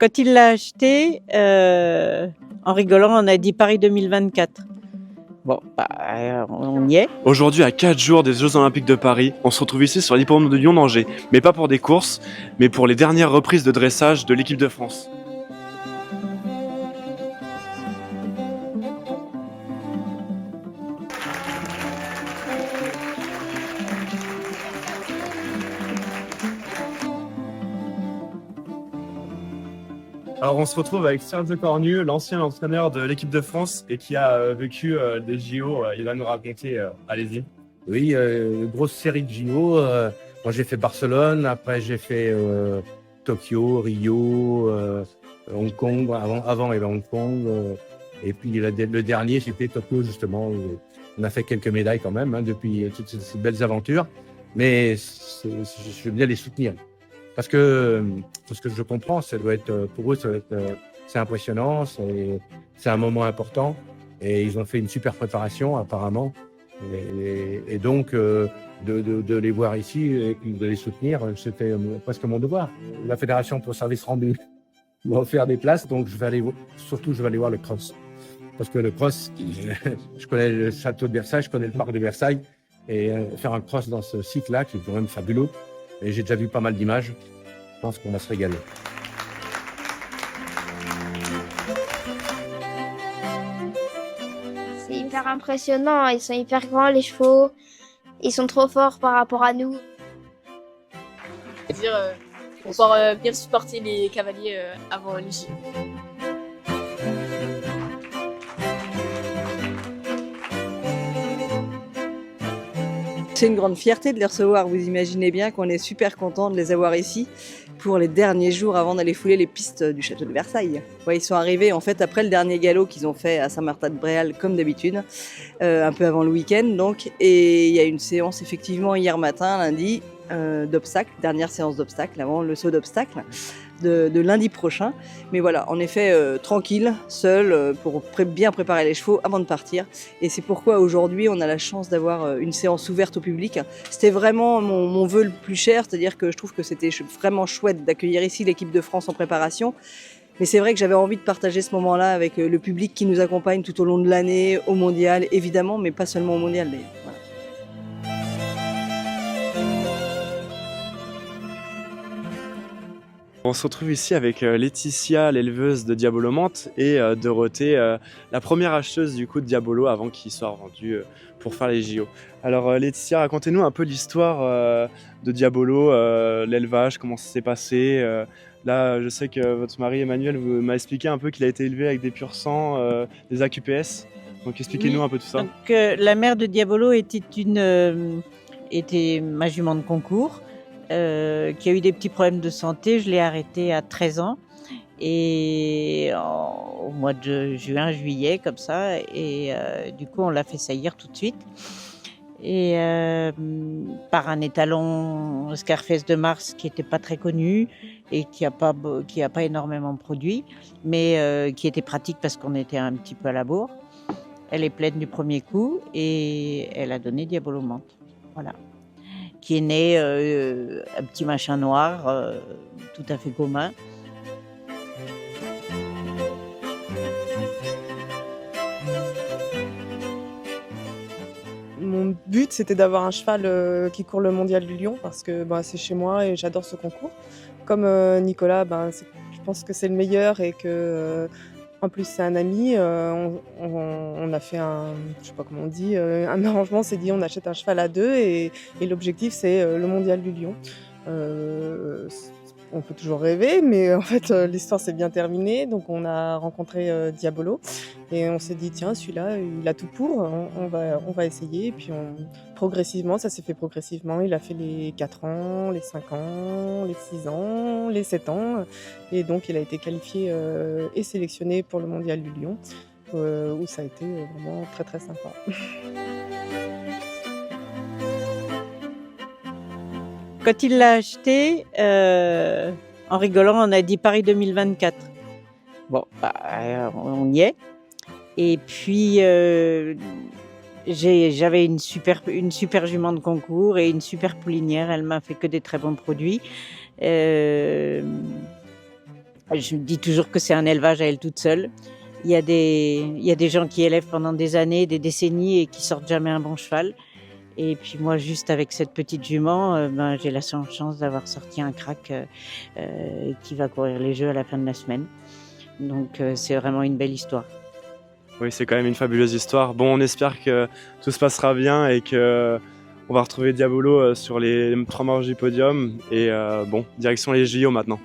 Quand il l'a acheté, en rigolant, on a dit Paris 2024. Bon, on y est. Aujourd'hui, à 4 jours des Jeux Olympiques de Paris, on se retrouve ici sur l'hippodrome de Lyon-Angers, mais pas pour des courses, mais pour les dernières reprises de dressage de l'équipe de France. Alors on se retrouve avec Sergio Cornu, l'ancien entraîneur de l'équipe de France et qui a vécu des JO. Il va nous raconter, allez-y. Oui, grosse série de JO. Moi, j'ai fait Barcelone, après j'ai fait Tokyo, Rio, Hong Kong. Avant, il y avait Hong Kong. Et puis le dernier, c'était Tokyo, justement. Où on a fait quelques médailles quand même, hein, depuis toutes ces belles aventures. Mais je veux bien les soutenir. Parce que ce que je comprends, ça doit être, pour eux, c'est impressionnant, c'est un moment important. Et ils ont fait une super préparation, apparemment. Et donc, de les voir ici et de les soutenir, c'était presque mon devoir. La Fédération pour service rendu m'a offert des places, donc je vais aller voir le cross. Parce que le cross, je connais le château de Versailles, je connais le parc de Versailles, et faire un cross dans ce site-là, qui est quand même fabuleux, et j'ai déjà vu pas mal d'images, je pense qu'on va se régaler. C'est hyper impressionnant, ils sont hyper grands les chevaux, ils sont trop forts par rapport à nous. Pour pouvoir bien supporter les cavaliers avant les JO. C'est une grande fierté de les recevoir. Vous imaginez bien qu'on est super content de les avoir ici pour les derniers jours avant d'aller fouler les pistes du château de Versailles. Ouais, ils sont arrivés en fait après le dernier galop qu'ils ont fait à Saint-Martin-de-Bréal comme d'habitude, un peu avant le week-end donc. Et il y a une séance effectivement hier matin, lundi, d'obstacles, dernière séance d'obstacles avant le saut d'obstacles de lundi prochain. Mais voilà, en effet, tranquille, seul, pour bien préparer les chevaux avant de partir. Et c'est pourquoi aujourd'hui, on a la chance d'avoir une séance ouverte au public. C'était vraiment mon vœu le plus cher, c'est-à-dire que je trouve que c'était vraiment chouette d'accueillir ici l'équipe de France en préparation. Mais c'est vrai que j'avais envie de partager ce moment-là avec le public qui nous accompagne tout au long de l'année, au mondial, évidemment, mais pas seulement au mondial d'ailleurs. Voilà. On se retrouve ici avec Laetitia, l'éleveuse de Diabolomante, et Dorothée, la première acheteuse du coup de Diabolo avant qu'il soit vendu pour faire les JO. Alors Laetitia, racontez-nous un peu l'histoire de Diabolo, l'élevage, comment ça s'est passé. Là, je sais que votre mari Emmanuel m'a expliqué un peu qu'il a été élevé avec des pur sang, des AQPS. Donc expliquez-nous Oui. un peu tout ça. Donc, la mère de Diabolo était ma jument de concours. Qui a eu des petits problèmes de santé. Je l'ai arrêtée à 13 ans et au mois de juin, juillet, comme ça. Et du coup, on l'a fait saillir tout de suite. Et par un étalon Scarface de Mars qui n'était pas très connu et qui a pas énormément produit, mais qui était pratique parce qu'on était un petit peu à la bourre. Elle est pleine du premier coup et elle a donné Diabolomante. Voilà. Qui est né un petit machin noir, tout à fait commun. Mon but, c'était d'avoir un cheval qui court le mondial du Lion, parce que c'est chez moi et j'adore ce concours. Comme Nicolas, je pense que c'est le meilleur et que... En plus, c'est un ami, on a fait je sais pas comment on dit, un arrangement, on s'est dit on achète un cheval à deux et l'objectif c'est le mondial du Lion. On peut toujours rêver, mais en fait l'histoire s'est bien terminée, donc on a rencontré Diabolo et on s'est dit tiens celui-là il a tout pour, on va essayer et puis progressivement, ça s'est fait progressivement, il a fait les 4 ans, les 5 ans, les 6 ans, les 7 ans et donc il a été qualifié et sélectionné pour le mondial du Lion où ça a été vraiment très très sympa. Quand il l'a acheté, en rigolant, on a dit Paris 2024. Bon, on y est. Et puis, j'avais une super jument de concours et une super poulinière. Elle m'a fait que des très bons produits. Je me dis toujours que c'est un élevage à elle toute seule. Il y a des gens qui élèvent pendant des années, des décennies et qui sortent jamais un bon cheval. Et puis moi, juste avec cette petite jument, j'ai la chance d'avoir sorti un crack qui va courir les jeux à la fin de la semaine. Donc c'est vraiment une belle histoire. Oui, c'est quand même une fabuleuse histoire. Bon, on espère que tout se passera bien et que on va retrouver Diabolo sur les 3 marches du podium. Et bon, direction les JO maintenant.